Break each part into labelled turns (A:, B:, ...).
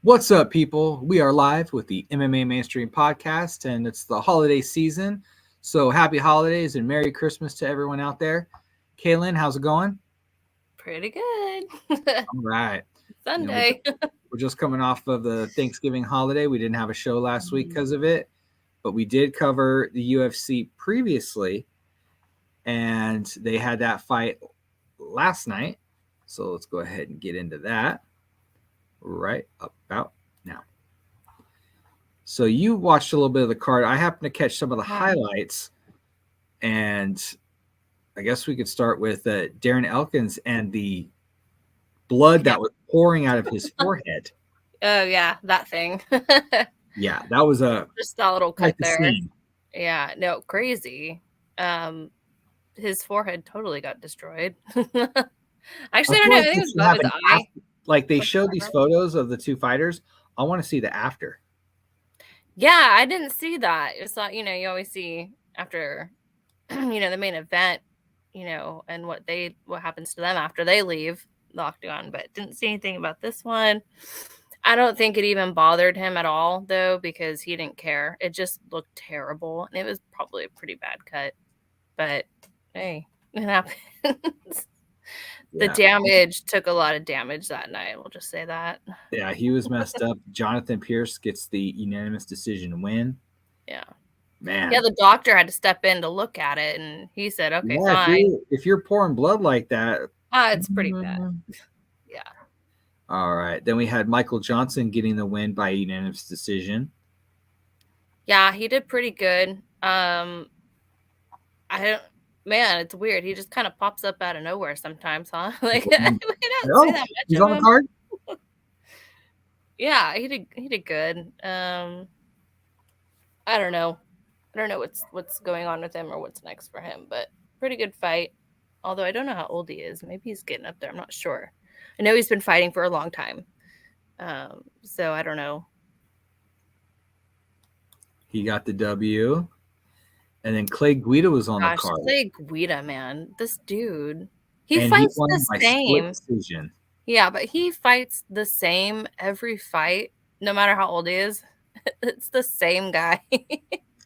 A: What's up, people? We are live with the MMA Mainstream Podcast, and it's the holiday season. So happy holidays and Merry Christmas to everyone out there. Kaelyn, how's it going?
B: Pretty good.
A: All right. You know,
B: Sunday.
A: we're just coming off of the Thanksgiving holiday. We didn't have a show last week because of it, but we did cover the UFC previously, and they had that fight last night. So let's go ahead and get into that right about now. So you watched a little bit of the card. I happened to catch some of the highlights, and I guess we could start with Darren Elkins and the blood that was pouring out of his forehead.
B: Oh yeah, that thing.
A: Yeah, that was
B: just a little cut there.
A: Scene.
B: Yeah, no, crazy. His forehead totally got destroyed. Actually, I don't know. I think it was above his eye.
A: Like they showed these photos of the two fighters. I want to see the after.
B: Yeah, I didn't see that. It's not, you always see after, the main event, and what happens to them after they leave the octagon, but didn't see anything about this one. I don't think it even bothered him at all, though, because he didn't care. It just looked terrible, and it was probably a pretty bad cut. But, hey, it happens. The damage took a lot of damage that night. We'll just say that.
A: Yeah, he was messed up. Jonathan Pierce gets the unanimous decision win.
B: Yeah.
A: Man.
B: Yeah, the doctor had to step in to look at it, and he said, okay, fine.
A: If you're pouring blood like that.
B: It's pretty bad. Yeah.
A: All right. Then we had Michael Johnson getting the win by unanimous decision.
B: Yeah, he did pretty good. Man, it's weird. He just kind of pops up out of nowhere sometimes, huh? Like we don't see that much
A: he's
B: of
A: on the card.
B: Yeah, he did good. I don't know. I don't know what's going on with him or what's next for him, but pretty good fight. Although I don't know how old he is. Maybe he's getting up there. I'm not sure. I know he's been fighting for a long time. So I don't know.
A: He got the W. And then Clay Guida was on the card.
B: Clay Guida, man. This dude. He fights the same. Yeah, but he fights the same every fight, no matter how old he is. It's the same guy.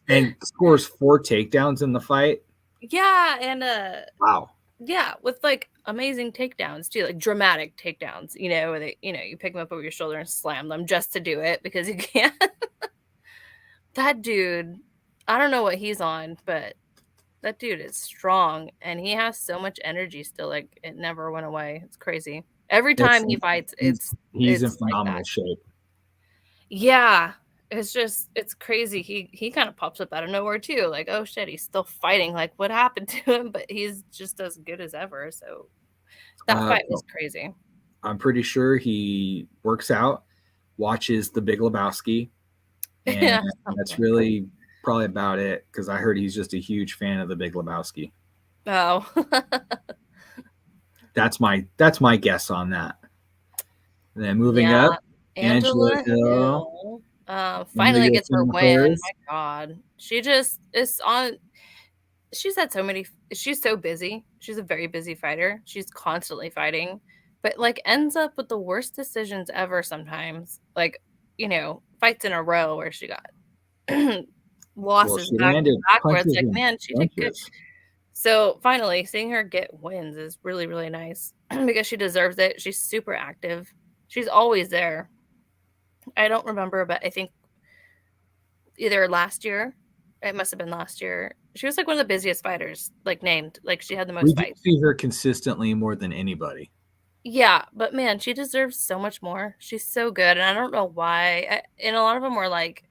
A: And scores 4 takedowns in the fight.
B: Yeah, and
A: wow.
B: Yeah, with like amazing takedowns too, like dramatic takedowns, where they, you pick them up over your shoulder and slam them just to do it because you can't. That dude, I don't know what he's on, but that dude is strong and he has so much energy still. Like it never went away. It's crazy. Every time he fights, he's
A: in phenomenal shape.
B: Yeah. It's crazy. He kind of pops up out of nowhere too. Like, oh shit, he's still fighting. Like, what happened to him? But he's just as good as ever. So that fight was crazy.
A: I'm pretty sure he works out, watches The Big Lebowski, and that's really probably about it. Because I heard he's just a huge fan of The Big Lebowski.
B: Oh,
A: that's my guess on that. And then moving up, Angela Hill.
B: Finally gets her win. My God. She just is on. She's had so many. She's so busy. She's a very busy fighter. She's constantly fighting, but like ends up with the worst decisions ever sometimes. Like, fights in a row where she got losses backwards. Like, man, she did good. So finally, seeing her get wins is really, really nice because she deserves it. She's super active. She's always there. I don't remember, but I think either last year, it must have been last year. She was like one of the busiest fighters, like named. Like she had the most fights.
A: We see her consistently more than anybody.
B: Yeah, but man, she deserves so much more. She's so good, and I don't know why. And a lot of them were like,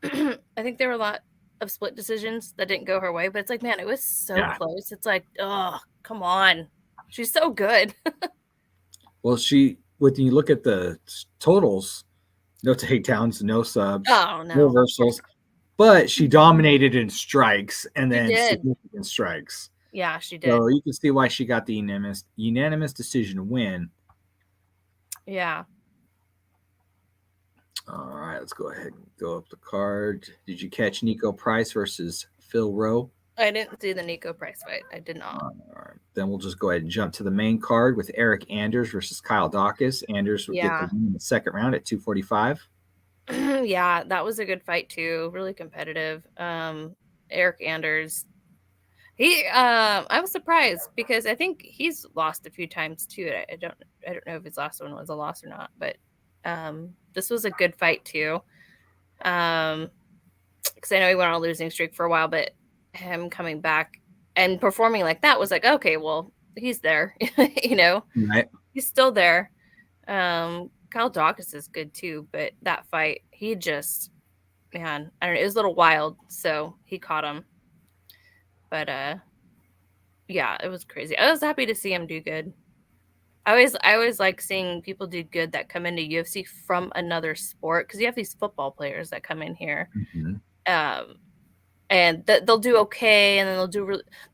B: I think there were a lot of split decisions that didn't go her way, but it's like, man, it was so close. It's like, oh, come on. She's so good.
A: Well, when you look at the totals, no takedowns, no subs, no reversals, but she dominated in strikes and then significant strikes.
B: Yeah, she did.
A: So you can see why she got the unanimous decision win.
B: Yeah.
A: All right, let's go ahead and go up the card. Did you catch Nico Price versus Phil Rowe?
B: I didn't see the Nico Price fight. I did not.
A: All right. Then we'll just go ahead and jump to the main card with Eric Anders versus Kyle Dawkins. Anders would get the win in the second round at 245.
B: Yeah, that was a good fight too. Really competitive. Eric Anders. I was surprised because I think he's lost a few times too. I don't know if his last one was a loss or not, but this was a good fight too. Because I know he went on a losing streak for a while, but him coming back and performing like that was like, okay, well, he's there,
A: Right.
B: He's still there. Kyle Dawkins is good too, but that fight, he just, man, I don't know, it was a little wild, so he caught him. But yeah, it was crazy. I was happy to see him do good. I always like seeing people do good that come into UFC from another sport, because you have these football players that come in here, and they'll do okay, and then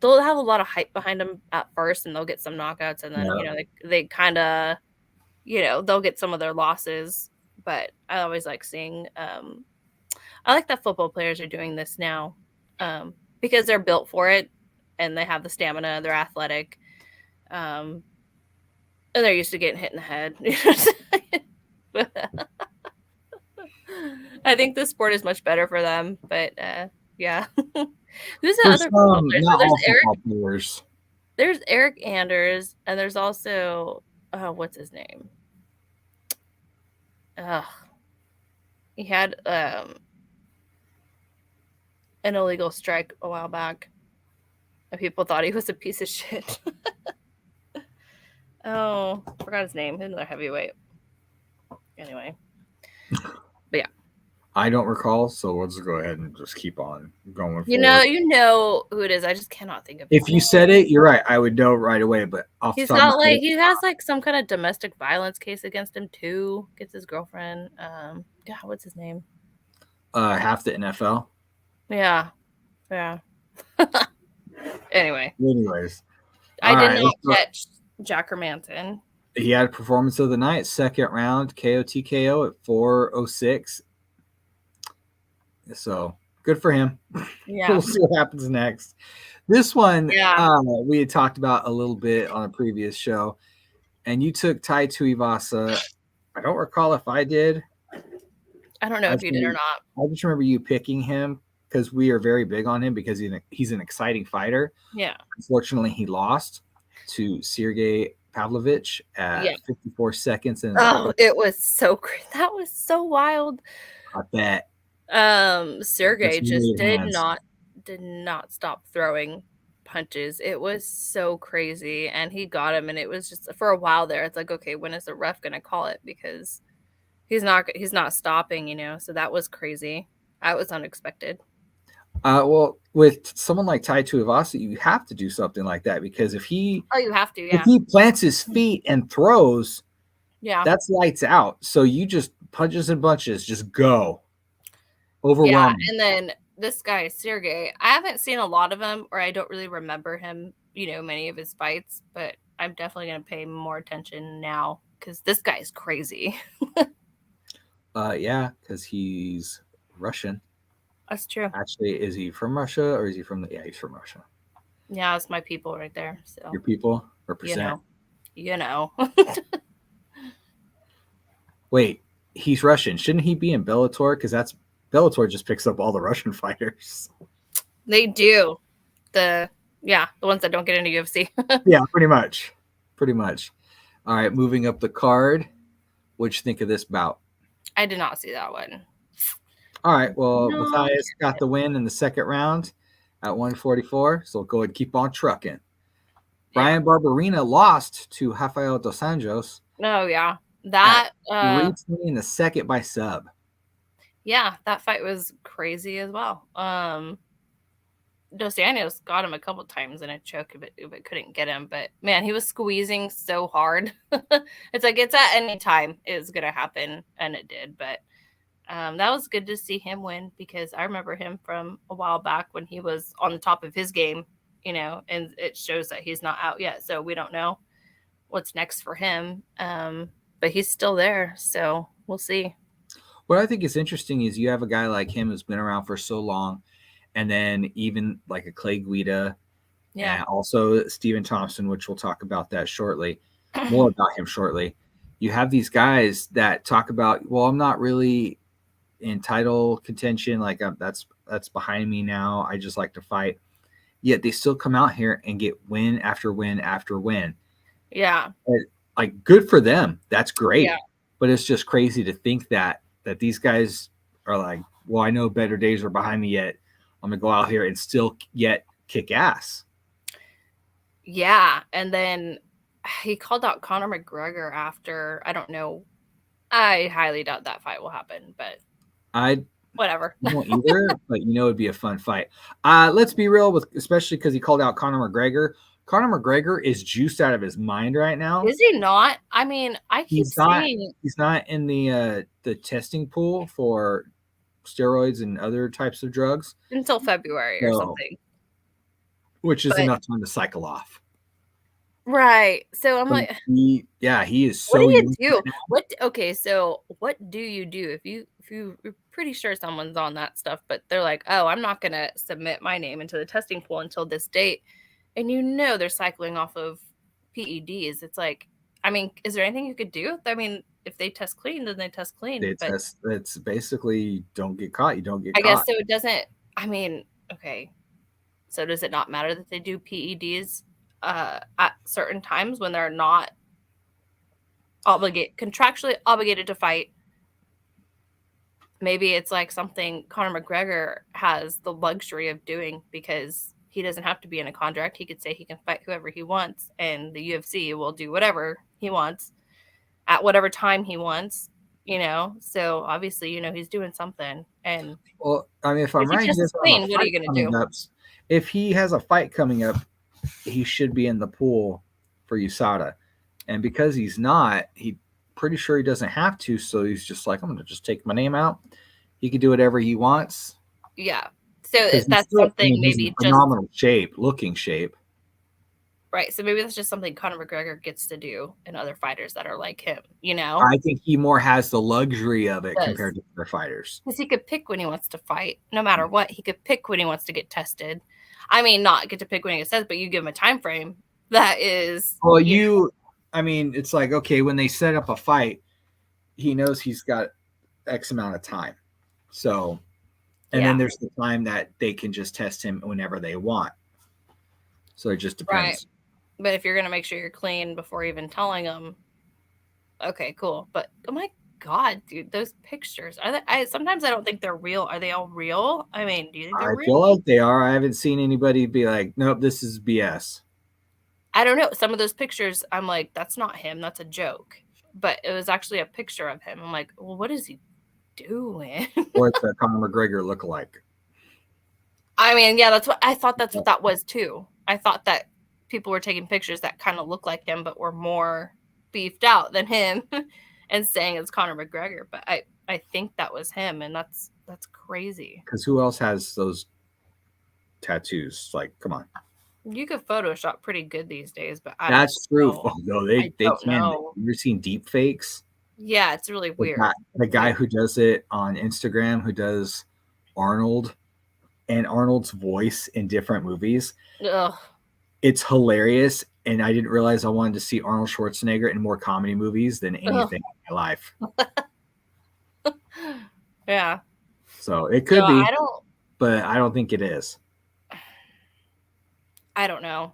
B: they'll have a lot of hype behind them at first, and they'll get some knockouts, and then they kind of they'll get some of their losses. But I always like seeing I like that football players are doing this now, because they're built for it, and they have the stamina, they're athletic, and they're used to getting hit in the head. I think this sport is much better for them, but yeah. Who's the other football player?
A: Not all football players.
B: There's Eric Anders, and there's also what's his name? He had an illegal strike a while back, and people thought he was a piece of shit. Oh, forgot his name. Another heavyweight. Anyway, but yeah,
A: I don't recall, so let's go ahead and just keep on going.
B: You know who it is. I just cannot think of.
A: If you said it, you're right. I would know right away. But
B: he's got like he has like some kind of domestic violence case against him too. Gets his girlfriend. God, what's his name?
A: Half the NFL.
B: Yeah.
A: Anyways,
B: I did not catch Jack Hermanson.
A: He had a performance of the night, second round KO TKO at 4:06. So good for him.
B: Yeah.
A: We'll see what happens next. This one, we had talked about a little bit on a previous show, and you took Tai Tuivasa. I don't recall if I did.
B: I don't know if you did or not.
A: I just remember you picking him because we are very big on him because he's an exciting fighter.
B: Yeah.
A: Unfortunately, he lost to Sergey Pavlovich at 54 seconds. And
B: it was so great. That was so wild.
A: I bet.
B: Sergey just did not stop throwing punches. It was so crazy, and he got him, and it was just for a while there. It's like, okay, when is the ref gonna call it? Because he's not stopping, so that was crazy. That was unexpected.
A: Well, with someone like Tai Tuivasa, you have to do something like that because if he
B: you have to, yeah.
A: If he plants his feet and throws, that's lights out. So you just punches and bunches, just go. Overwhelming.
B: Yeah, and then this guy Sergey, I haven't seen a lot of him, or I don't really remember him, many of his fights, but I'm definitely gonna pay more attention now because this guy is crazy.
A: Yeah, because he's Russian.
B: That's true.
A: Actually, is he from Russia or is he from the? Yeah, he's from Russia.
B: Yeah, it's my people right there. So
A: your people represent. Wait, he's Russian. Shouldn't he be in Bellator? Because Bellator just picks up all the Russian fighters.
B: They do. The ones that don't get into UFC.
A: Yeah, pretty much. All right, moving up the card. What'd you think of this bout?
B: I did not see that one.
A: All right, well, Matthias got the win in the second round at 144, so go ahead and keep on trucking. Brian Barberena lost to Rafael Dos Anjos.
B: Oh, yeah. That
A: 320 in the second by sub.
B: Yeah, that fight was crazy as well. Dos Anjos got him a couple times in a choke, but couldn't get him. But man, he was squeezing so hard. It's like it's at any time it's gonna happen, and it did. But that was good to see him win because I remember him from a while back when he was on the top of his game, and it shows that he's not out yet. So we don't know what's next for him. But he's still there, so we'll see.
A: What I think is interesting is you have a guy like him who's been around for so long, and then even like a Clay Guida,
B: Yeah.
A: and also Stephen Thompson, which we'll talk about that shortly, more about him shortly. You have these guys that talk about, well, I'm not really in title contention, like that's behind me now. I just like to fight. Yet they still come out here and get win after win after win.
B: Yeah.
A: Like, good for them. That's great.
B: Yeah.
A: But it's just crazy to think that these guys are like, well, I know better days are behind me yet. I'm gonna go out here and still yet kick ass.
B: Yeah. And then he called out Conor McGregor after, I don't know. I highly doubt that fight will happen, but whatever.
A: I don't either, but it'd be a fun fight. Let's be real, especially because he called out Conor McGregor. Conor McGregor is juiced out of his mind right now.
B: Is he not? I mean, I keep seeing
A: he's not in the testing pool for steroids and other types of drugs
B: until February or something,
A: which is enough time to cycle off.
B: Right. So I'm like,
A: he is so.
B: What do you do? Okay, so what do you do if you're pretty sure someone's on that stuff, but they're like, oh, I'm not gonna submit my name into the testing pool until this date, and they're cycling off of PEDs. It's like, I mean, is there anything you could do? I mean, if they test clean, then they test clean.
A: It's basically don't get caught. You don't get caught.
B: I guess so. It doesn't. I mean, okay. So does it not matter that they do PEDs at certain times when they're not contractually obligated to fight? Maybe it's like something Conor McGregor has the luxury of doing because he doesn't have to be in a contract. He could say he can fight whoever he wants, and the UFC will do whatever he wants at whatever time he wants. So obviously, he's doing something. And
A: well, I mean, if I'm right,
B: clean, what are you going to do?
A: If he has a fight coming up, he should be in the pool for USADA, and because he's not, he pretty sure he doesn't have to. So he's just like, I'm going to just take my name out. He can do whatever he wants.
B: Yeah. So that's something maybe
A: phenomenal looking shape.
B: Right. So maybe that's just something Conor McGregor gets to do and other fighters that are like him,
A: I think he more has the luxury of it compared to other fighters.
B: Because he could pick when he wants to fight, no matter what. He could pick when he wants to get tested. I mean, not get to pick when he gets tested, but you give him a time frame that is.
A: Well, I mean, it's like, okay, when they set up a fight, he knows he's got X amount of time. So, and then there's the time that they can just test him whenever they want. So it just depends.
B: Right. But if you're going to make sure you're clean before even telling them, okay, cool. But oh my God, dude, those pictures, sometimes I don't think they're real. Are they all real? I mean, do you think they're real?
A: I feel like they are. I haven't seen anybody be like, nope, this is BS.
B: I don't know. Some of those pictures, I'm like, that's not him. That's a joke. But it was actually a picture of him. I'm like, well, what is he doing?
A: Or it's a Conor McGregor lookalike.
B: I mean, yeah, that's what I thought. That's what that was too. I thought that people were taking pictures that kind of looked like him, but were more beefed out than him, and saying it's Conor McGregor. But I think that was him, and that's crazy.
A: Because who else has those tattoos? Like, come on.
B: You could Photoshop pretty good these days, but
A: that's true. No, they can.
B: Know.
A: Have you ever seen deep fakes?
B: Yeah, it's really weird.
A: The guy who does it on Instagram, who does Arnold and Arnold's voice in different movies.
B: Ugh.
A: It's hilarious, and I didn't realize I wanted to see Arnold Schwarzenegger in more comedy movies than anything in my life.
B: Yeah.
A: So it could be, but I don't think it is.
B: I don't know.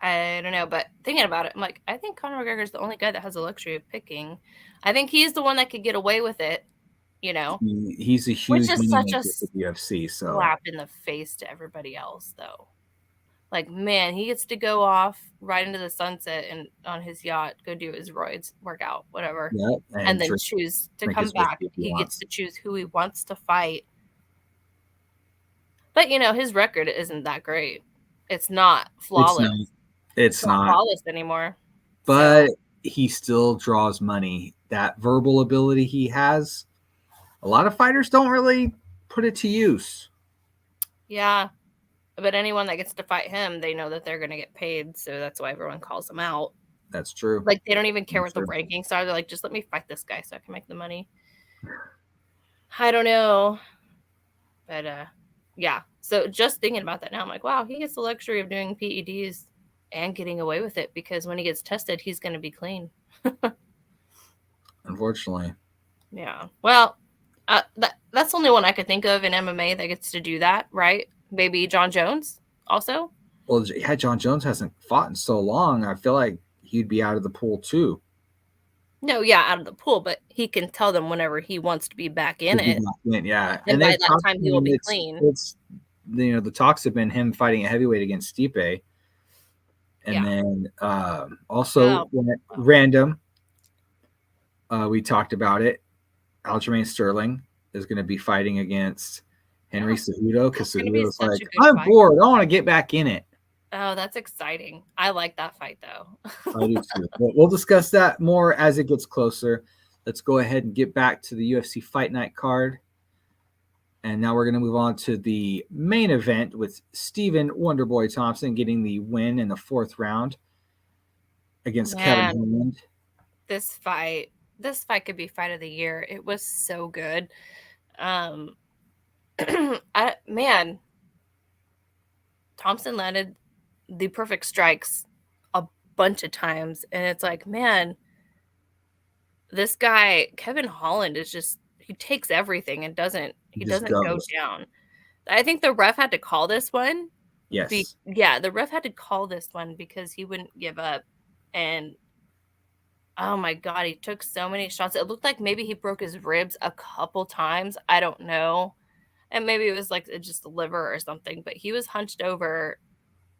B: But thinking about it, I'm like, I think Conor McGregor is the only guy that has the luxury of picking. I think he's the one that could get away with it,
A: He's a huge UFC, so
B: slap in the face to everybody else, though. Like, man, he gets to go off right into the sunset and on his yacht, go do his roids, workout, whatever, and then choose to come back. He gets to choose who he wants to fight. But, his record isn't that great. It's not flawless.
A: It's not
B: flawless anymore.
A: But he still draws money. That verbal ability he has, a lot of fighters don't really put it to use.
B: Yeah. But anyone that gets to fight him, they know that they're going to get paid. So that's why everyone calls him out.
A: That's true.
B: Like, they don't even care what the rankings are. They're like, just let me fight this guy so I can make the money. I don't know. But Yeah. So just thinking about that now, I'm like, wow, he gets the luxury of doing PEDs and getting away with it because when he gets tested, he's going to be clean.
A: Unfortunately.
B: Yeah. Well, that's the only one I could think of in MMA that gets to do that, right? Maybe John Jones also.
A: Well, yeah, John Jones hasn't fought in so long. I feel like he'd be out of the pool too.
B: No, yeah, out of the pool, but he can tell them whenever he wants to be back in it.
A: Yeah,
B: and by that time he will be clean.
A: It's the talks have been him fighting a heavyweight against Stipe, and then also random. We talked about it. Aljamain Sterling is going to be fighting against Henry Cejudo because Cejudo's like, I'm bored. I want to get back in it.
B: Oh, that's exciting. I like that fight, though.
A: I do too. We'll discuss that more as it gets closer. Let's go ahead and get back to the UFC Fight Night card. And now we're going to move on to the main event with Stephen Wonderboy Thompson getting the win in the 4th round against Kevin Holland.
B: This fight could be fight of the year. It was so good. Thompson landed the perfect strikes a bunch of times, and it's like, man, this guy Kevin Holland is just, he takes everything and doesn't go down. I think the ref had to call this one.
A: Yes.
B: The ref had to call this one because he wouldn't give up, and oh my God, he took so many shots. It looked like maybe he broke his ribs a couple times. I don't know. And maybe it was like just the liver or something, but he was hunched over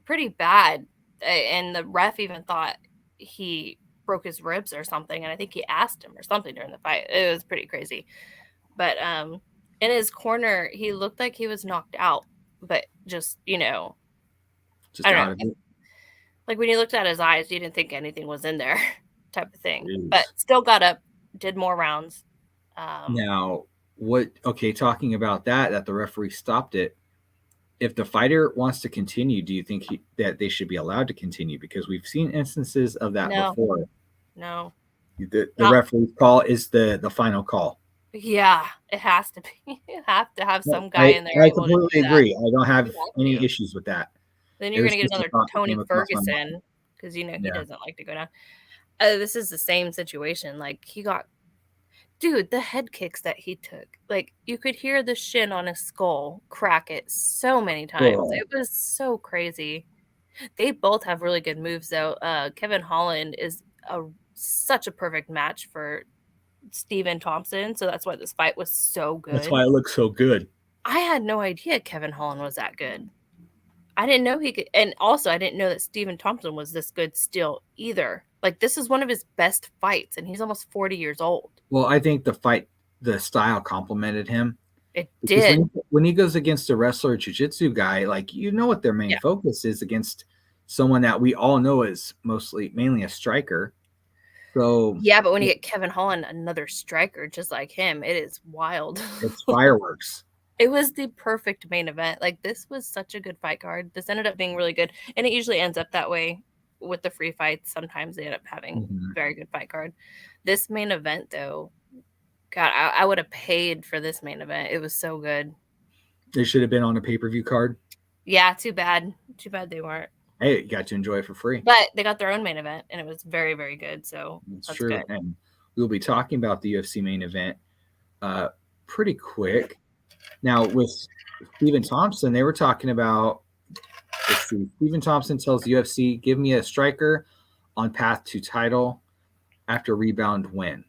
B: pretty bad. And the ref even thought he broke his ribs or something. And I think he asked him or something during the fight. It was pretty crazy. But in his corner, he looked like he was knocked out, but just, I don't know. Like when you looked at his eyes, you didn't think anything was in there type of thing. Jeez. But still got up, did more rounds.
A: Now, talking about that the referee stopped it. If the fighter wants to continue, do you think that they should be allowed to continue? Because we've seen instances of that before.
B: No.
A: The referee's call is the final call.
B: Yeah, it has to be. You have to have some guy in there.
A: I completely agree. I don't have any issues with that.
B: Then you're going to get another Tony Ferguson because he doesn't like to go down. This is the same situation. Like the head kicks that he took, like you could hear the shin on his skull crack it so many times. Oh. It was so crazy. They both have really good moves though. Kevin Holland is such a perfect match for Stephen Thompson. So that's why this fight was so good.
A: That's why it looks so good.
B: I had no idea Kevin Holland was that good. I didn't know he could. And also I didn't know that Stephen Thompson was this good still either. Like this is one of his best fights and he's almost 40 years old.
A: Well, I think the style complemented him.
B: It did.
A: When he goes against a wrestler, jiu-jitsu guy, like, what their main focus is against someone that we all know is mainly a striker. So
B: yeah, but when you get Kevin Holland, another striker just like him, it is wild.
A: It's fireworks.
B: It was the perfect main event. Like this was such a good fight card. This ended up being really good. And it usually ends up that way with the free fights. Sometimes they end up having very good fight card. This main event though, God, I would have paid for this main event. It was so good.
A: They should have been on a pay-per-view card.
B: Yeah, too bad. Too bad they weren't.
A: Hey, you got to enjoy it for free.
B: But they got their own main event, and it was very, very good. So
A: that's true. Good. And we'll be talking about the UFC main event pretty quick. Now, with Stephen Thompson, they were talking about, Stephen Thompson tells the UFC, give me a striker on path to title after rebound win.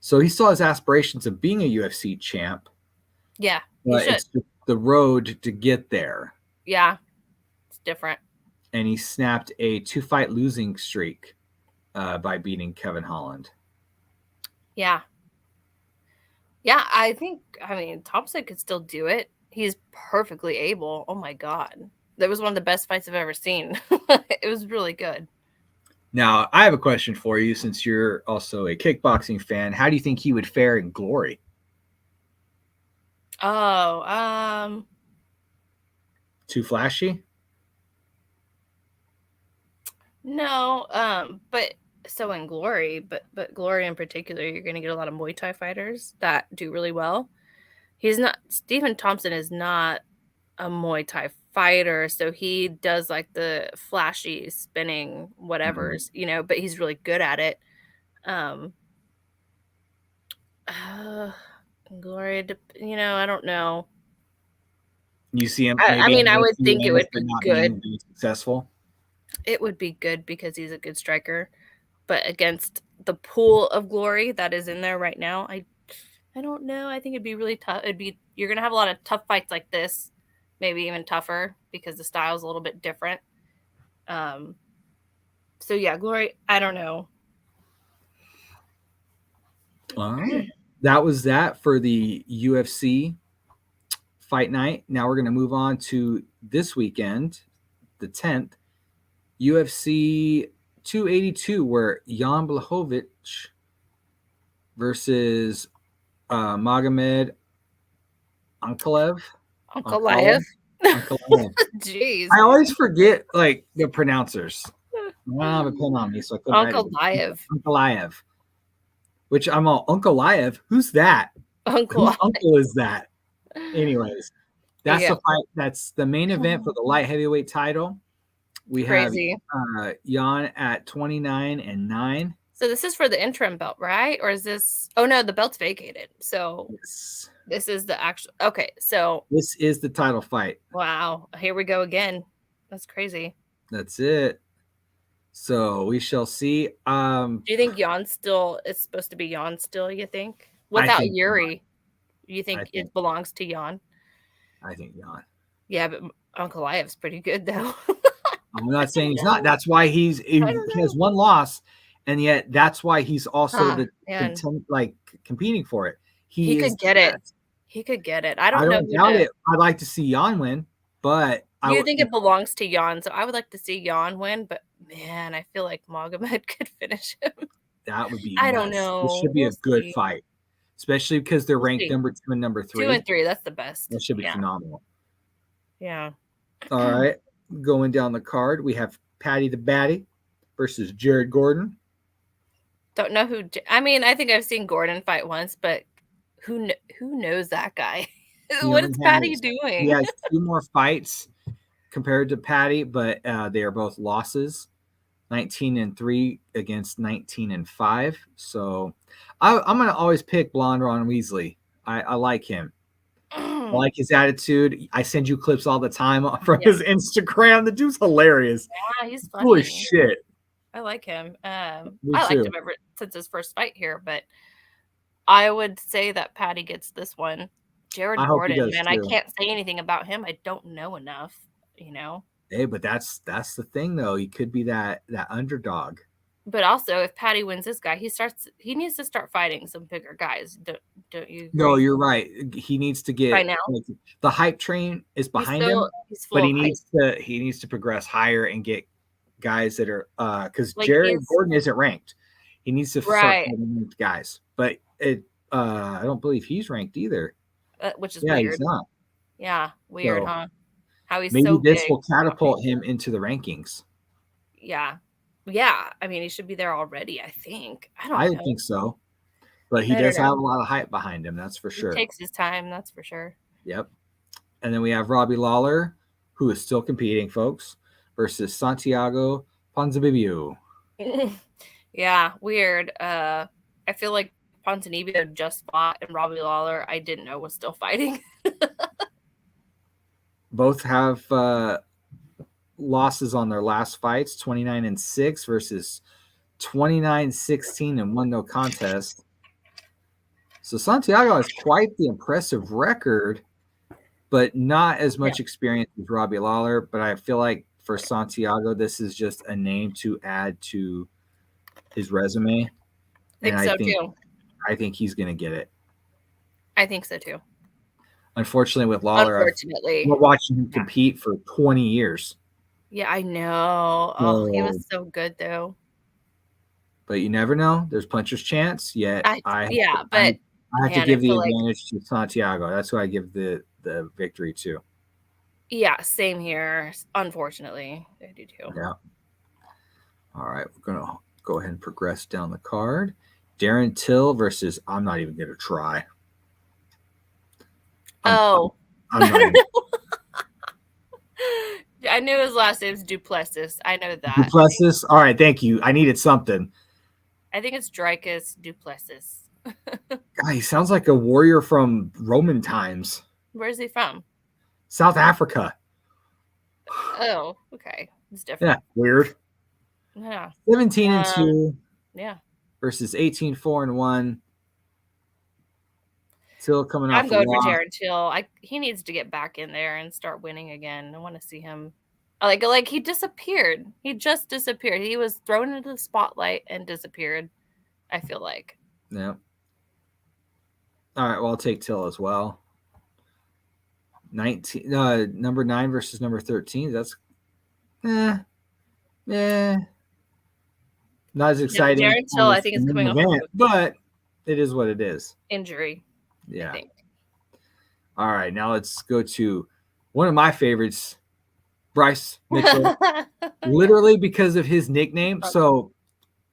A: So he still has aspirations of being a UFC champ.
B: Yeah,
A: but it's the road to get there.
B: Yeah, it's different.
A: And he snapped a 2-fight losing streak by beating Kevin Holland.
B: Yeah. Yeah, I mean, Thompson could still do it. He's perfectly able. Oh, my God. That was one of the best fights I've ever seen. It was really good.
A: Now, I have a question for you since you're also a kickboxing fan. How do you think he would fare in Glory?
B: Oh,
A: too flashy?
B: No, but so in Glory, but Glory in particular, you're going to get a lot of Muay Thai fighters that do really well. Stephen Thompson is not a Muay Thai fighter, so he does like the flashy spinning whatevers, but he's really good at it. Glory, I don't know.
A: You see him?
B: I mean, I would think it would be good.
A: Successful.
B: It would be good because he's a good striker, but against the pool of glory that is in there right now, I don't know. I think it'd be really tough. You're gonna have a lot of tough fights like this, maybe even tougher because the style's a little bit different. So yeah, glory. I don't know.
A: That was that for the UFC fight night. Now we're going to move on to this weekend, the 10th, UFC 282, where Jan Blachowicz versus Magomed Ankalaev.
B: Jeez.
A: I always forget like the pronouncers. I don't have a pen on me, so I couldn't write it. Ankalaev. Which I'm all, Uncle Liev? Who's that? Whose uncle is that? Anyways, that's the fight. That's the main event for the light heavyweight title. We have Jan at 29-9.
B: So this is for the interim belt, right? Or is this? Oh no, the belt's vacated. So this is the actual. Okay, so
A: this is the title fight.
B: Wow, here we go again. That's crazy.
A: That's it. So we shall see.
B: Do you think Jan still is supposed to be Jan still, you think? Without Yuri, you think it belongs to Jan?
A: I think Jan.
B: Yeah, but Uncle Liev's pretty good though.
A: I'm not saying he's not. That's why he has one loss, and yet that's why he's also competing for it.
B: He could get it. He could get it. I don't
A: doubt it. I'd like to see Jan win, but
B: you think it belongs to Jan, so I would like to see Jan win, but man, I feel like Magomed could finish him.
A: That would be
B: I don't know.
A: This should be a good fight, especially because they're ranked number 2 and number 3.
B: 2 and 3, that's the best.
A: That should be phenomenal.
B: Yeah.
A: All right. Going down the card, we have Patty the Batty versus Jared Gordon.
B: Don't know who. I mean, I think I've seen Gordon fight once, but who knows that guy? What is Patty doing?
A: He has 2 more fights compared to Patty, but they are both losses, 19-3 against 19-5. So I'm going to always pick Blonde Ron Weasley. I like him. I like his attitude. I send you clips all the time from his Instagram. The dude's hilarious.
B: Yeah, he's funny.
A: Cool as shit.
B: I like him. I liked him ever since his first fight here, but I would say that Patty gets this one. Jared Gordon, man, I can't say anything about him. I don't know enough,
A: Hey, but that's the thing though. He could be that underdog.
B: But also, if Patty wins this guy, he needs to start fighting some bigger guys. Don't you agree?
A: No, you're right. He needs to get
B: right now.
A: The hype train is behind him, but he needs to progress higher and get guys that are because Jared Gordon isn't ranked. He needs to start fighting ranked guys, but I don't believe he's ranked either.
B: Which is weird.
A: He's not.
B: Yeah, weird, huh? How he's
A: maybe
B: so
A: this
B: big.
A: Will catapult him into the rankings.
B: Yeah. I mean, he should be there already. I think. I don't
A: think so, but he does have a lot of hype behind him. That's for sure.
B: He takes his time. That's for sure.
A: Yep. And then we have Robbie Lawler, who is still competing, folks, versus Santiago Ponzinibbio.
B: Yeah, weird. I feel like Ponzinibbio just fought, and Robbie Lawler, I didn't know was still fighting.
A: Both have losses on their last fights, 29-6 versus 29-16 and 1 no contest. So Santiago has quite the impressive record, but not as much experience as Robbie Lawler. But I feel like for Santiago, this is just a name to add to his resume. I think he's going to get it.
B: I think so too.
A: Unfortunately, with Lawler, we're watching him compete for 20 years.
B: Yeah, I know. Oh, he was so good though.
A: But you never know. There's puncher's chance. Yet I have to give the advantage to Santiago. That's who I give the victory to.
B: Yeah, same here. Unfortunately, I do too.
A: Yeah. All right, we're gonna go ahead and progress down the card. Darren Till versus I'm not even gonna try.
B: I'm
A: not
B: I knew his last name's Duplessis. I know that.
A: Duplessis? All right, thank you. I needed something.
B: I think it's Dricus Duplessis.
A: God, he sounds like a warrior from Roman times.
B: Where's he from?
A: South Africa.
B: Oh, okay. It's different.
A: Yeah, weird.
B: Yeah.
A: 17-2.
B: Yeah.
A: Versus 18-4-1. Till coming off.
B: I'm going for Darren Till. He needs to get back in there and start winning again. I want to see him. Like he disappeared. He just disappeared. He was thrown into the spotlight and disappeared. I feel like.
A: Yeah. All right. Well, I'll take Till as well. 19. Number 9 versus number 13. That's. Not as exciting.
B: Darren Till, I think, is coming off
A: event, but it is what it is.
B: Injury.
A: Yeah.
B: I think.
A: All right. Now let's go to one of my favorites, Bryce Mitchell. Literally because of his nickname. So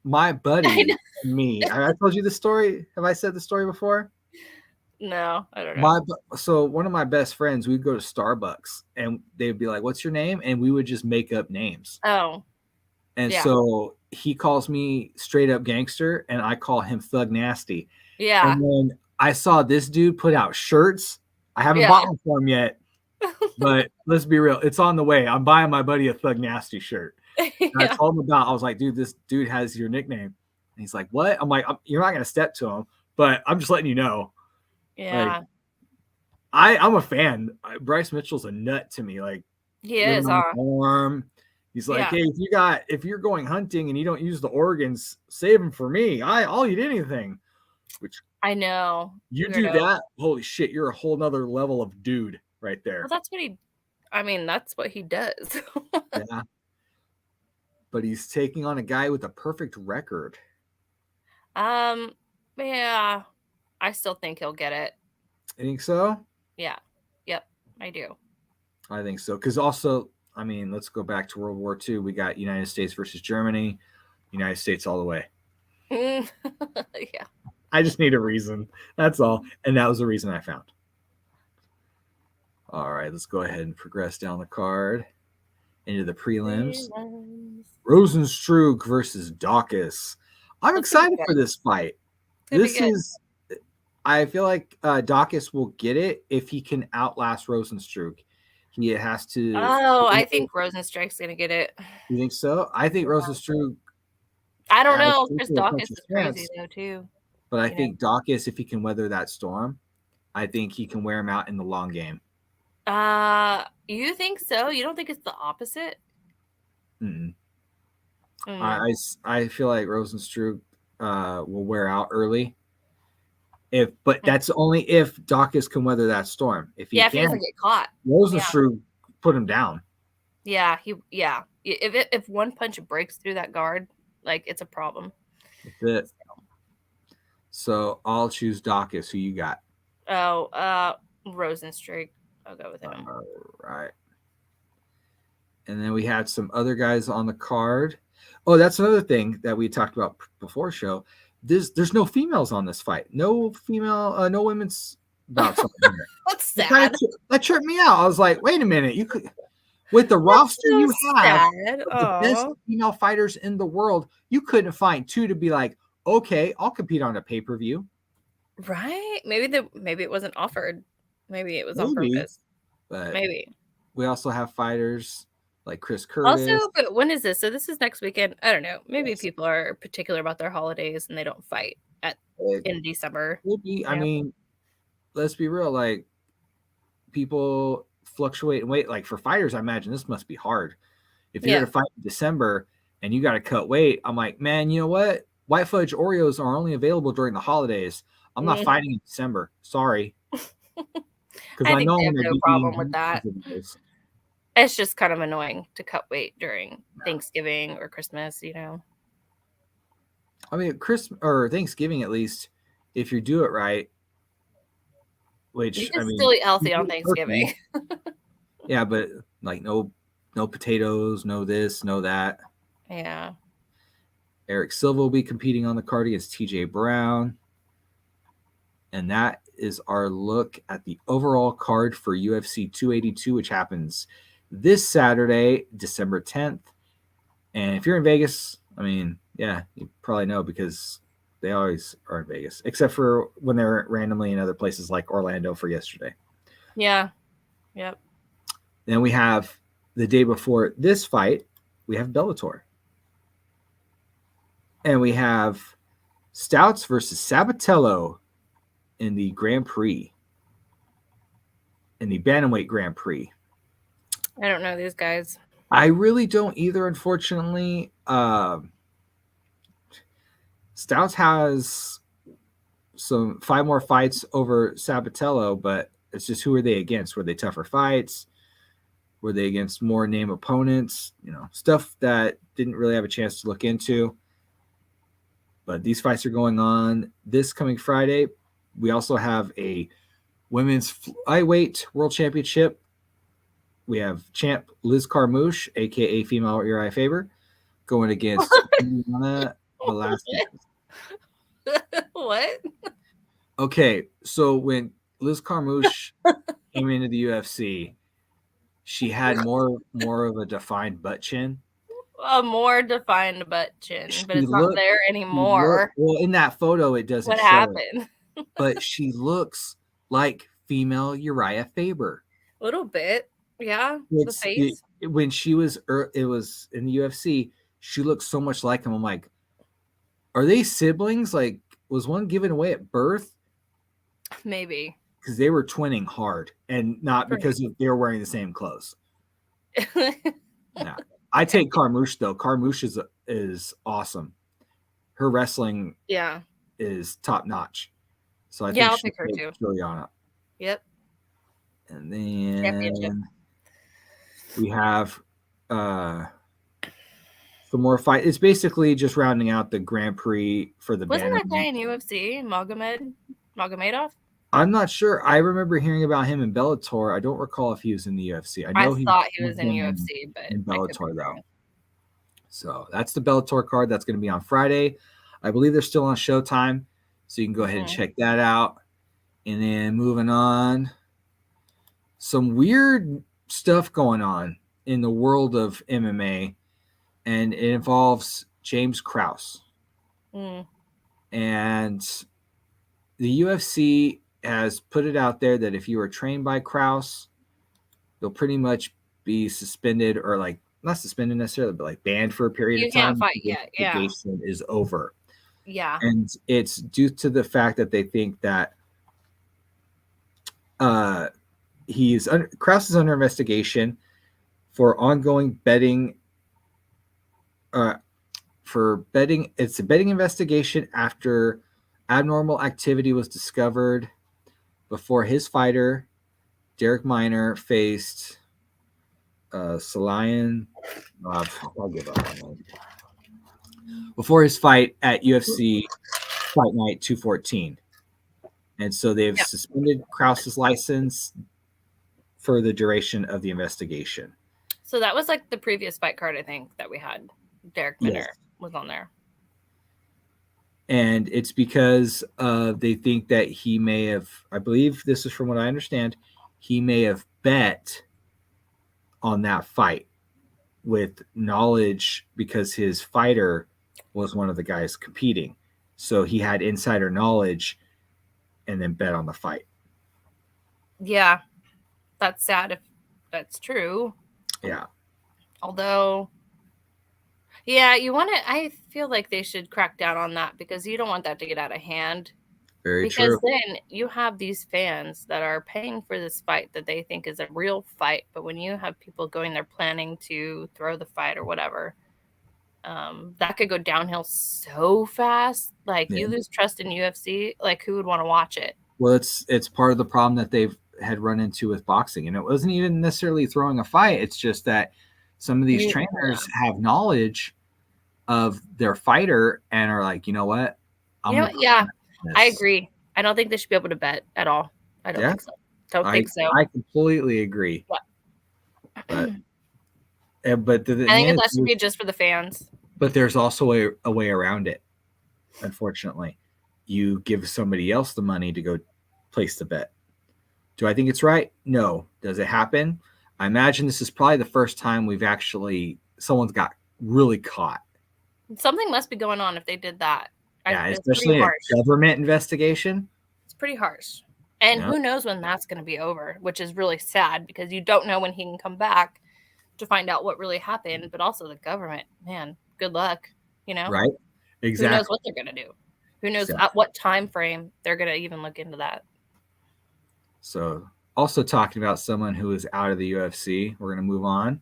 A: my buddy, me, I told you the story. Have I said the story before?
B: No, I don't know.
A: So one of my best friends, we'd go to Starbucks and they'd be like, "What's your name?" And we would just make up names.
B: Oh.
A: And so he calls me straight up gangster and I call him Thug Nasty.
B: Yeah.
A: And then I saw this dude put out shirts. I haven't bought one for him yet, but let's be real. It's on the way. I'm buying my buddy a Thug Nasty shirt. I told him I was like, dude, this dude has your nickname. And he's like, what? I'm like, you're not going to step to him, but I'm just letting you know.
B: Yeah.
A: Like, I'm a fan. Bryce Mitchell's a nut to me. Like,
B: he is.
A: Arm. He's like, hey, if you're going hunting and you don't use the organs, save them for me. I'll eat anything. Which
B: I know.
A: You do that, holy shit, you're a whole nother level of dude right there.
B: Well, that's what he does.
A: Yeah. But he's taking on a guy with a perfect record.
B: Yeah. I still think he'll get it.
A: You think so?
B: Yeah. Yep, I do.
A: I think so. Because also, I mean, let's go back to World War II. We got United States versus Germany. United States all the way.
B: Yeah.
A: I just need a reason. That's all. And that was the reason I found. All right, let's go ahead and progress down the card into the prelims. Rosenstruck versus Dawkins. I'm excited for this fight. I feel like Dawkins will get it if he can outlast Rosenstruck. He has to.
B: Oh, I think Rosenstruck's going to get it.
A: You think so? I think Rosenstruck.
B: I don't know. Chris Dawkins is crazy, though, too.
A: But I think Dawkins, if he can weather that storm, I think he can wear him out in the long game.
B: You think so? You don't think it's the opposite?
A: I feel like Rosenstruck will wear out early. But that's only if Dawkins can weather that storm. If he
B: if he doesn't get caught,
A: Rosenstruck put him down.
B: Yeah, If one punch breaks through that guard, like it's a problem.
A: That's it. So I'll choose Dawkins. Who you got?
B: Oh, Rosenstruck. I'll go with him.
A: All right. And then we had some other guys on the card. Oh, that's another thing that we talked about before show. There's no females on this fight. No female, no women's bouts on here.
B: That's sad.
A: That tripped me out. I was like, wait a minute. You could, with the roster you have, the best female fighters in the world, you couldn't find two to be like, okay, I'll compete on a pay-per-view.
B: Right? Maybe it wasn't offered. Maybe it was on purpose.
A: But
B: maybe.
A: We also have fighters like Chris Curtis.
B: Also, but when is this? So this is next weekend. I don't know. Maybe people are particular about their holidays and they don't fight in December.
A: Maybe. I mean, let's be real. Like, people fluctuate and wait. Like, for fighters, I imagine this must be hard. If you're going to fight in December and you got to cut weight, I'm like, man, you know what? White fudge Oreos are only available during the holidays. I'm not fighting in December. Sorry.
B: I think they have no problem with that. It's just kind of annoying to cut weight during Thanksgiving or Christmas, you know.
A: I mean, Christmas or Thanksgiving, at least, if you do it right, which
B: you can still eat healthy on Thanksgiving.
A: Yeah, but like no potatoes, no this, no that.
B: Yeah.
A: Eric Silva will be competing on the card against TJ Brown. And that is our look at the overall card for UFC 282, which happens this Saturday, December 10th. And if you're in Vegas, I mean, yeah, you probably know because they always are in Vegas, except for when they're randomly in other places like Orlando for yesterday.
B: Yeah. Yep.
A: Then we have the day before this fight, we have Bellator. And we have Stouts versus Sabatello in the Grand Prix. In the Bantamweight Grand Prix.
B: I don't know these guys.
A: I really don't either, unfortunately. Stouts has 5 more fights over Sabatello, but it's just who are they against? Were they tougher fights? Were they against more name opponents? Stuff that didn't really have a chance to look into. But these fights are going on this coming Friday. We also have a women's flyweight world championship. We have champ Liz Carmouche, a.k.a. female Uriah Faber, going against Juliana Velasquez.
B: What?
A: Okay, so when Liz Carmouche came into the UFC, she had more of a defined butt chin.
B: A more defined butt chin, but it's not there anymore.
A: Well, in that photo, it doesn't show. What
B: happened?
A: But she looks like female Uriah Faber.
B: A little bit, yeah. The face.
A: When she was, it was in the UFC. She looked so much like him. I'm like, are they siblings? Like, was one given away at birth?
B: Maybe.
A: Because they were twinning hard, and not because they were wearing the same clothes. Yeah. I take Carmouche though. Carmouche is awesome. Her wrestling, is top notch. So I think
B: I'll pick her too.
A: Juliana.
B: Yep.
A: And then we have some more fight. It's basically just rounding out the Grand Prix for the.
B: Wasn't that guy in UFC, Magomedov?
A: I'm not sure. I remember hearing about him in Bellator. I don't recall if he was in the UFC. I
B: thought he was in UFC, but
A: in Bellator though. So that's the Bellator card. That's going to be on Friday. I believe they're still on Showtime, so you can go ahead and check that out. And then moving on, some weird stuff going on in the world of MMA, and it involves James Krause. And the UFC has put it out there that if you are trained by Krause, you'll pretty much be suspended, or like not suspended necessarily, but like banned for a period of time.
B: You can't fight yet. Yeah.
A: The is over.
B: Yeah.
A: And it's due to the fact that they think that Krause is under investigation for ongoing betting. It's a betting investigation after abnormal activity was discovered before his fighter, Derek Minor, faced Salayan. I'll give up on that. Before his fight at UFC Fight Night 214. And so they've suspended Krause's license for the duration of the investigation.
B: So that was like the previous fight card, I think, that we had. Derek Minor was on there.
A: And it's because they think that he may have, I believe this is from what I understand, he may have bet on that fight with knowledge because his fighter was one of the guys competing. So he had insider knowledge and then bet on the fight.
B: Yeah. That's sad if that's true.
A: Yeah.
B: Although, I feel like they should crack down on that because you don't want that to get out of hand.
A: Very true.
B: Because then you have these fans that are paying for this fight that they think is a real fight. But when you have people going there planning to throw the fight or whatever, that could go downhill so fast. Like you lose trust in UFC. Like who would want to watch it?
A: Well, it's part of the problem that they've had run into with boxing. And it wasn't even necessarily throwing a fight. It's just that some of these trainers have knowledge of their fighter and are like, you know what?
B: I agree. I don't think they should be able to bet at all. I don't think so. Think so.
A: I completely agree.
B: Yeah.
A: But
B: I think that should be just for the fans.
A: But there's also a way around it. Unfortunately, you give somebody else the money to go place the bet. Do I think it's right? No. Does it happen? I imagine this is probably the first time someone's got really caught.
B: Something must be going on if they did that.
A: Yeah, especially in a government investigation.
B: It's pretty harsh. And who knows when that's going to be over, which is really sad because you don't know when he can come back to find out what really happened. But also the government, man, good luck,
A: Right? Exactly.
B: Who knows what they're going to do? Who knows at what time frame they're going to even look into that?
A: So also talking about someone who is out of the UFC, we're going to move on.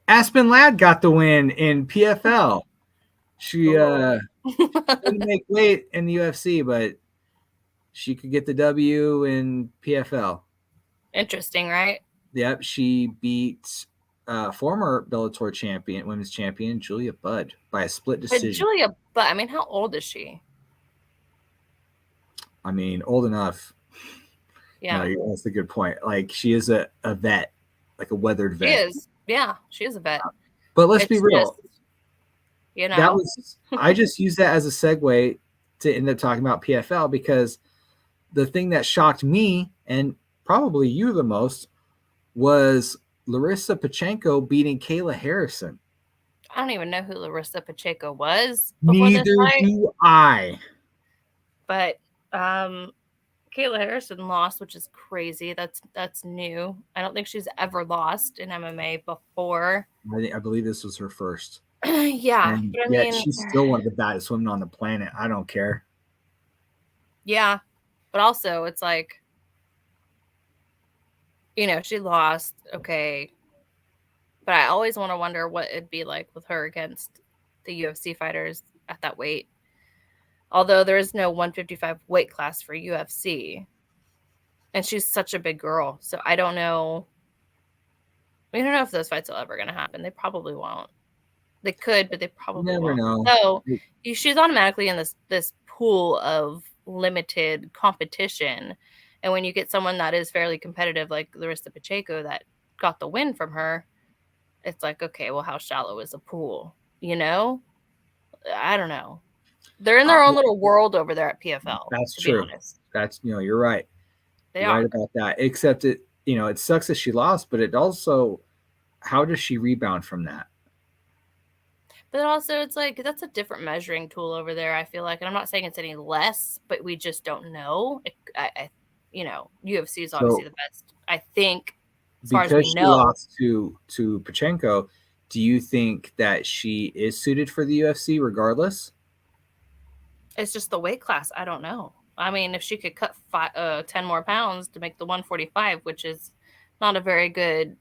A: Aspen Ladd got the win in PFL. She didn't make weight in the UFC, but she could get the W in PFL.
B: Interesting, right?
A: Yep, she beat former Bellator champion, women's champion, Julia Budd by a split decision.
B: But Julia Budd, I mean, how old is she?
A: I mean, old enough.
B: Yeah.
A: No, that's a good point. Like, she is a vet, like a weathered vet.
B: She is. Yeah, she is a vet.
A: But let's be real.
B: Just,
A: I just used that as a segue to end up talking about PFL because the thing that shocked me and probably you the most was Larissa Pachenko beating Kayla Harrison.
B: I don't even know who Larissa Pacheco was.
A: Neither do I.
B: But Kayla Harrison lost, which is crazy. That's new. I don't think she's ever lost in MMA before.
A: I believe this was her first.
B: Yeah.
A: And yet she's still one of the baddest women on the planet. I don't care.
B: Yeah. But also, it's like, she lost. Okay. But I always want to wonder what it'd be like with her against the UFC fighters at that weight. Although there is no 155 weight class for UFC. And she's such a big girl. So I don't know. We don't know if those fights are ever going to happen. They probably won't. They could, but they probably
A: never
B: won't.
A: know.
B: So she's automatically in this pool of limited competition. And when you get someone that is fairly competitive, like Larissa Pacheco, that got the win from her, it's like, okay, well, how shallow is the pool? I don't know. They're in their own little world over there at PFL.
A: That's true. That's, you're right. You're right about that. Except it sucks that she lost, but it also, how does she rebound from that?
B: But also, it's like, that's a different measuring tool over there, I feel like. And I'm not saying it's any less, but we just don't know. UFC is obviously the best, I think, as far as we know. Because she
A: lost to Pachenko, do you think that she is suited for the UFC regardless?
B: It's just the weight class. I don't know. I mean, if she could cut 10 more pounds to make the 145, which is not a very good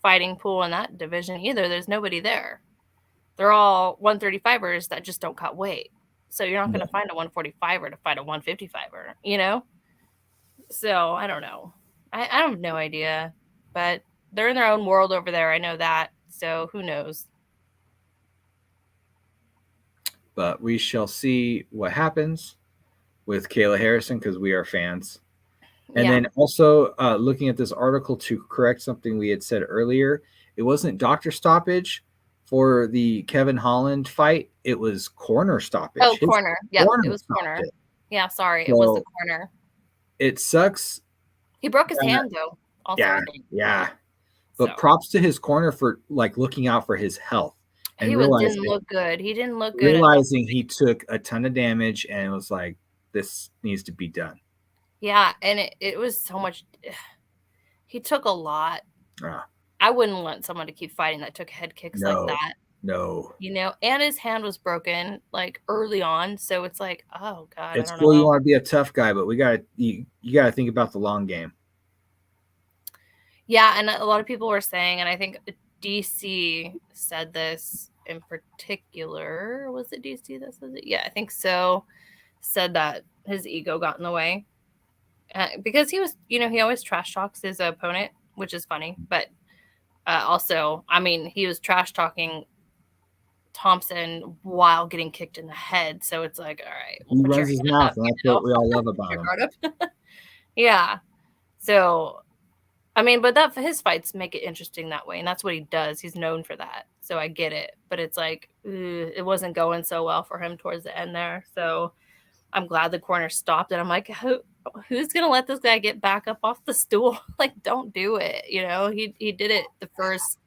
B: fighting pool in that division either, there's nobody there. They're all 135ers that just don't cut weight. So you're not going to find a 145er to fight a 155er, So I don't know. I have no idea. But they're in their own world over there. I know that. So who knows?
A: But we shall see what happens with Kayla Harrison because we are fans. And then also looking at this article to correct something we had said earlier, it wasn't doctor stoppage for the Kevin Holland fight. It was corner stoppage.
B: Oh, corner. Yeah, it was corner. Yeah, sorry. It was the corner.
A: It sucks.
B: He broke his hand, though. Also,
A: yeah. But props to his corner for looking out for his health. And
B: he didn't look good. He didn't look good.
A: Realizing he took a ton of damage and was like, this needs to be done.
B: Yeah, and it was so much. He took a lot. I wouldn't want someone to keep fighting that took head kicks like that.
A: No.
B: And his hand was broken early on, so it's like, oh god.
A: It's cool you want to be a tough guy, but you gotta think about the long game.
B: Yeah, and a lot of people were saying, and I think DC said this in particular. Was it DC that said it? Yeah, I think so. Said that his ego got in the way because he was, he always trash talks his opponent, which is funny. But also, I mean, he was trash talking Thompson while getting kicked in the head. So it's like, all right,
A: he runs his mouth, and that's what we all love about him.
B: Yeah. So, I mean, but his fights make it interesting that way, and that's what he does. He's known for that. So I get it, but it's like it wasn't going so well for him towards the end there. So I'm glad the corner stopped. And I'm like, who's going to let this guy get back up off the stool? Like, don't do it. You know, he did it the first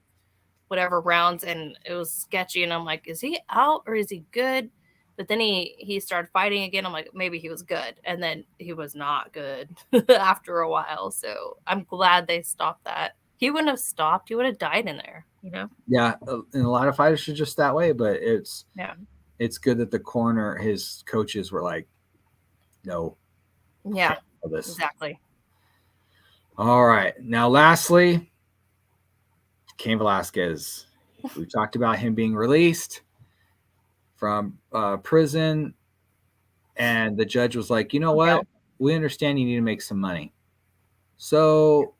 B: whatever rounds and it was sketchy. And I'm like, is he out or is he good? But then he started fighting again. I'm like, maybe he was good. And then he was not good after a while. So I'm glad they stopped that. He wouldn't have stopped. He would have died in there, you know?
A: Yeah. And a lot of fighters are just that way, but it's good that the corner, his coaches were like, no.
B: Yeah, exactly.
A: All right. Now, lastly, Cain Velasquez. We talked about him being released from prison, and the judge was like, you know what? We understand you need to make some money. So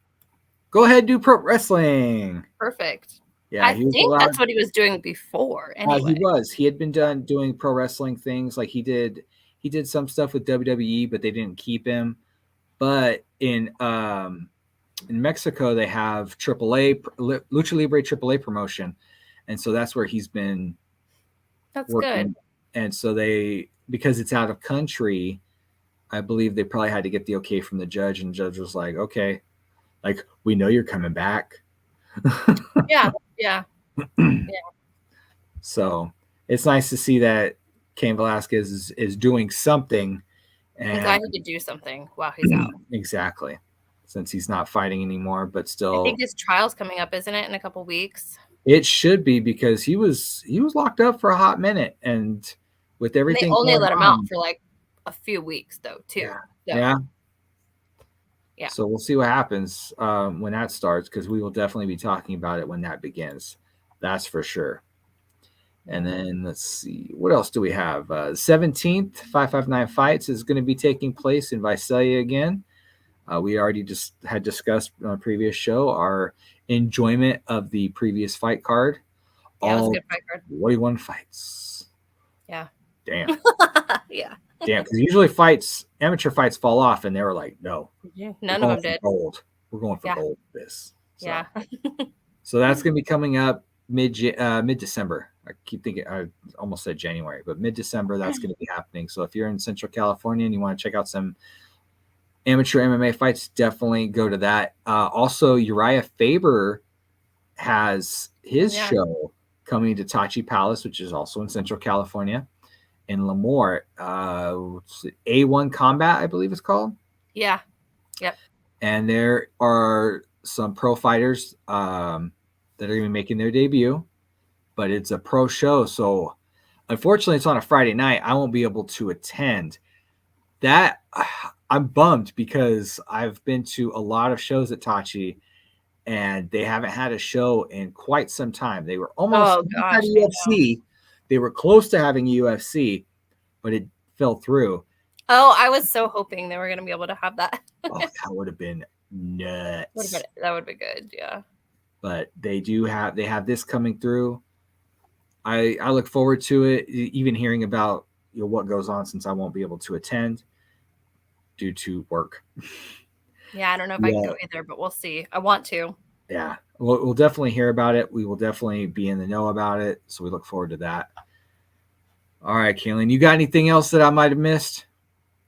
A: go ahead and do pro wrestling.
B: Perfect.
A: Yeah,
B: I think that's what he was doing before. Anyway.
A: He was. He had been doing pro wrestling things. Like he did some stuff with WWE, but they didn't keep him. But in Mexico, they have AAA, Lucha Libre AAA promotion. And so that's where he's been working. Good. And so because it's out of country, I believe they probably had to get the okay from the judge. And the judge was like, okay, like, we know you're coming back.
B: Yeah.
A: So it's nice to see that Cain Velasquez is doing something.
B: And I'm glad he could do something while he's out.
A: Exactly. Since he's not fighting anymore, but still.
B: I think his trial's coming up, isn't it, in a couple weeks?
A: It should be, because he was locked up for a hot minute, and with everything.
B: They only let him out for like a few weeks, though, too.
A: Yeah. So we'll see what happens when that starts, because we will definitely be talking about it when that begins. That's for sure. And then let's see, what else do we have? 17th 559 Fights is going to be taking place in Visalia again. We already just had discussed on a previous show our enjoyment of the previous fight card.
B: Yeah, it was a good fight card.
A: 41 fights.
B: Yeah.
A: Damn.
B: Yeah.
A: Damn, because usually amateur fights fall off, and they were like, no.
B: None of them did.
A: Gold. We're going for gold with this. So.
B: Yeah.
A: So that's going to be coming up mid-December. I keep thinking, I almost said January, but mid-December, that's going to be happening. So if you're in Central California and you want to check out some amateur MMA fights, definitely go to that. Also, Uriah Faber has his show coming to Tachi Palace, which is also in Central California, in Lemoore. A1 Combat, I believe it's called.
B: Yeah. Yep.
A: And there are some pro fighters that are going to be making their debut, but it's a pro show. So unfortunately, it's on a Friday night. I won't be able to attend. That I'm bummed, because I've been to a lot of shows at Tachi, and they haven't had a show in quite some time. They were almost at UFC. They were close to having UFC, but it fell through.
B: Oh, I was so hoping they were going to be able to have that.
A: Oh, that would have been nuts.
B: That would be good, yeah.
A: But they have this coming through. I look forward to it, even hearing about what goes on, since I won't be able to attend due to work.
B: Yeah, I don't know if I can go either, but we'll see. I want to.
A: Yeah, we'll definitely hear about it. We will definitely be in the know about it, so we look forward to that. All right, Kaelyn, you got anything else that I might have missed?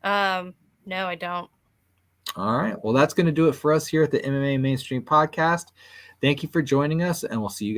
B: No, I don't.
A: All right, well, that's going to do it for us here at the MMA Mainstream Podcast. Thank you for joining us, and we'll see you guys.